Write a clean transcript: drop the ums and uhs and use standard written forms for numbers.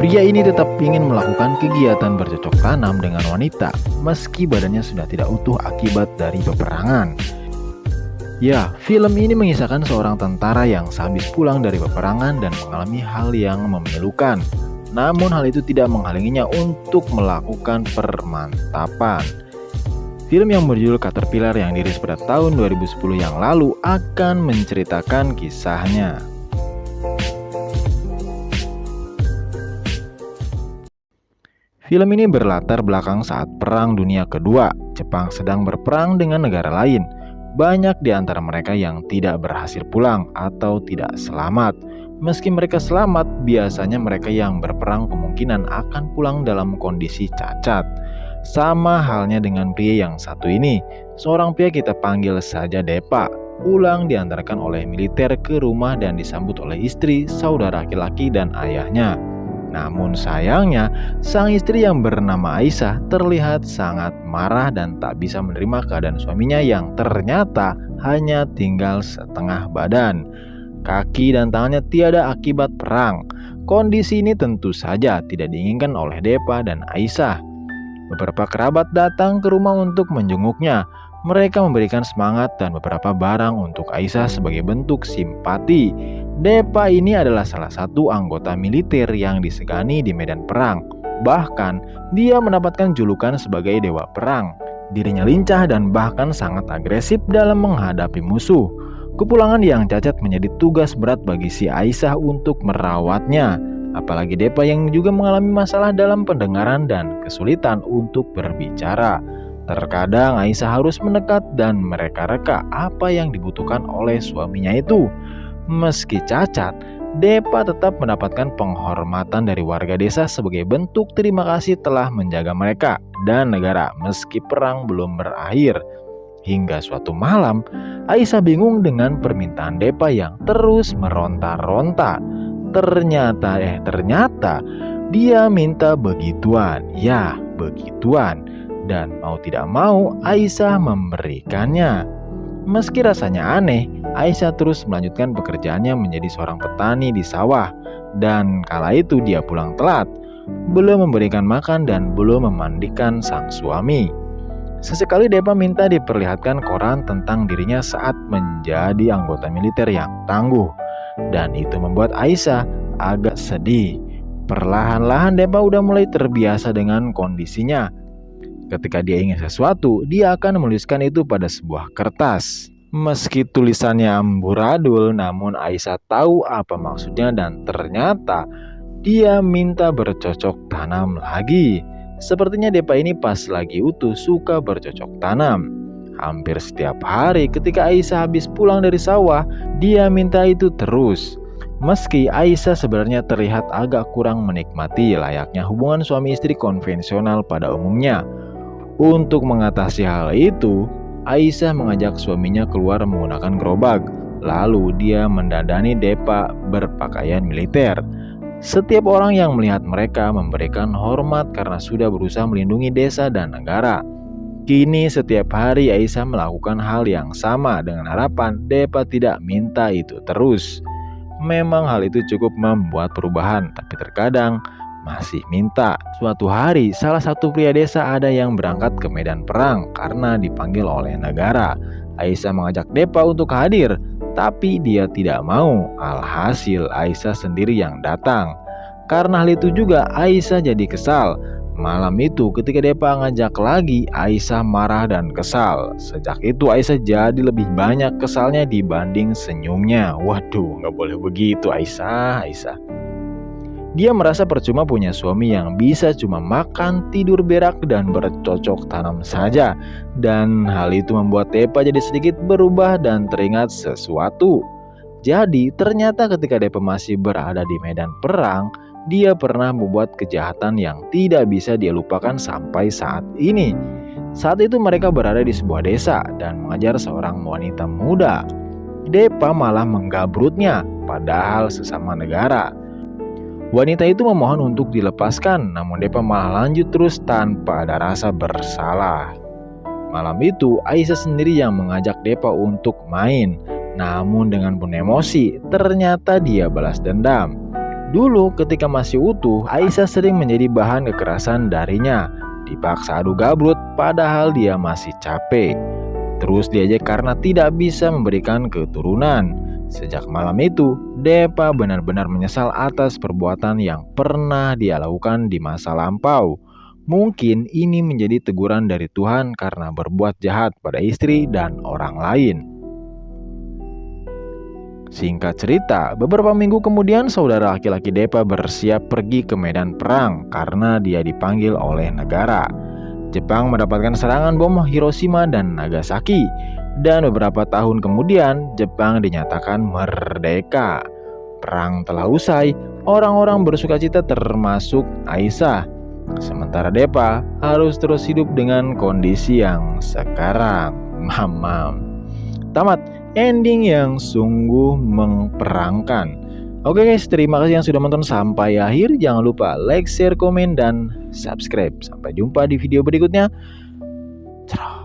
Pria ini tetap ingin melakukan kegiatan bercocok tanam dengan wanita meski badannya sudah tidak utuh akibat dari peperangan. Ya, film ini mengisahkan seorang tentara yang sehabis pulang dari peperangan dan mengalami hal yang memilukan. Namun hal itu tidak menghalanginya untuk melakukan permantapan. Film yang berjudul Caterpillar yang dirilis pada tahun 2010 yang lalu akan menceritakan kisahnya. Film ini berlatar belakang saat Perang Dunia Kedua. Jepang sedang berperang dengan negara lain. Banyak di antara mereka yang tidak berhasil pulang atau tidak selamat. Meski mereka selamat, biasanya mereka yang berperang kemungkinan akan pulang dalam kondisi cacat. Sama halnya dengan pria yang satu ini. Seorang pria kita panggil saja Depa. Pulang diantarkan oleh militer ke rumah dan disambut oleh istri, saudara laki-laki, dan ayahnya. Namun sayangnya, sang istri yang bernama Aisyah terlihat sangat marah dan tak bisa menerima keadaan suaminya yang ternyata hanya tinggal setengah badan. Kaki dan tangannya tiada akibat perang. Kondisi ini tentu saja tidak diinginkan oleh Depa dan Aisyah. Beberapa kerabat datang ke rumah untuk menjenguknya. Mereka memberikan semangat dan beberapa barang untuk Aisyah sebagai bentuk simpati. Depa ini adalah salah satu anggota militer yang disegani di medan perang. Bahkan, dia mendapatkan julukan sebagai dewa perang. Dirinya lincah dan bahkan sangat agresif dalam menghadapi musuh. Kepulangan yang cacat menjadi tugas berat bagi si Aisyah untuk merawatnya. Apalagi Depa yang juga mengalami masalah dalam pendengaran dan kesulitan untuk berbicara. Terkadang Aisyah harus mendekat dan mereka-reka apa yang dibutuhkan oleh suaminya itu. Meski cacat, Depa tetap mendapatkan penghormatan dari warga desa sebagai bentuk terima kasih telah menjaga mereka dan negara meski perang belum berakhir. Hingga suatu malam, Aisyah bingung dengan permintaan Depa yang terus meronta-ronta. Ternyata dia minta begituan. Ya, begituan. Dan mau tidak mau Aisyah memberikannya. Meski rasanya aneh, Aisyah terus melanjutkan pekerjaannya menjadi seorang petani di sawah. Dan kala itu dia pulang telat, belum memberikan makan dan belum memandikan sang suami. Sesekali Depa minta diperlihatkan koran tentang dirinya saat menjadi anggota militer yang tangguh. Dan itu membuat Aisyah agak sedih. Perlahan-lahan Depa udah mulai terbiasa dengan kondisinya. Ketika dia ingin sesuatu, dia akan menuliskan itu pada sebuah kertas. Meski tulisannya amburadul, namun Aisyah tahu apa maksudnya dan ternyata dia minta bercocok tanam lagi. Sepertinya Depa ini pas lagi utuh suka bercocok tanam. Hampir setiap hari ketika Aisyah habis pulang dari sawah, dia minta itu terus. Meski Aisyah sebenarnya terlihat agak kurang menikmati layaknya hubungan suami istri konvensional pada umumnya. Untuk mengatasi hal itu, Aisyah mengajak suaminya keluar menggunakan gerobak. Lalu dia mendandani Depa berpakaian militer. Setiap orang yang melihat mereka memberikan hormat karena sudah berusaha melindungi desa dan negara. Kini setiap hari Aisyah melakukan hal yang sama dengan harapan Depa tidak minta itu terus. Memang hal itu cukup membuat perubahan, tapi terkadang masih minta. Suatu hari, salah satu pria desa ada yang berangkat ke medan perang karena dipanggil oleh negara. Aisyah mengajak Depa untuk hadir, tapi dia tidak mau. Alhasil Aisyah sendiri yang datang. Karena hal itu juga Aisyah jadi kesal. Malam itu ketika Depa ngajak lagi, Aisyah marah dan kesal. Sejak itu Aisyah jadi lebih banyak kesalnya dibanding senyumnya. Waduh, gak boleh begitu Aisyah. Dia merasa percuma punya suami yang bisa cuma makan, tidur berak, dan bercocok tanam saja. Dan hal itu membuat Depa jadi sedikit berubah dan teringat sesuatu. Jadi ternyata ketika Depa masih berada di medan perang, dia pernah membuat kejahatan yang tidak bisa dia lupakan sampai saat ini. Saat itu mereka berada di sebuah desa dan mengajar seorang wanita muda. Depa malah menggabrutnya, padahal sesama negara. Wanita itu memohon untuk dilepaskan, namun Depa malah lanjut terus tanpa ada rasa bersalah. Malam itu Aisyah sendiri yang mengajak Depa untuk main. Namun dengan penuh emosi, ternyata dia balas dendam. Dulu ketika masih utuh, Aisyah sering menjadi bahan kekerasan darinya. Dipaksa adu gabrut padahal dia masih capek. Terus diejek karena tidak bisa memberikan keturunan. Sejak malam itu, Depa benar-benar menyesal atas perbuatan yang pernah dia lakukan di masa lampau. Mungkin ini menjadi teguran dari Tuhan karena berbuat jahat pada istri dan orang lain. Singkat cerita, beberapa minggu kemudian saudara laki-laki Depa bersiap pergi ke medan perang karena dia dipanggil oleh negara. Jepang mendapatkan serangan bom Hiroshima dan Nagasaki. Dan beberapa tahun kemudian, Jepang dinyatakan merdeka. Perang telah usai, orang-orang bersukacita termasuk Aisyah. Sementara Depa harus terus hidup dengan kondisi yang sekarang. Mamam. Tamat, ending yang sungguh memperangkan. Oke guys, terima kasih yang sudah menonton sampai akhir. Jangan lupa like, share, komen, dan subscribe. Sampai jumpa di video berikutnya. Cerah.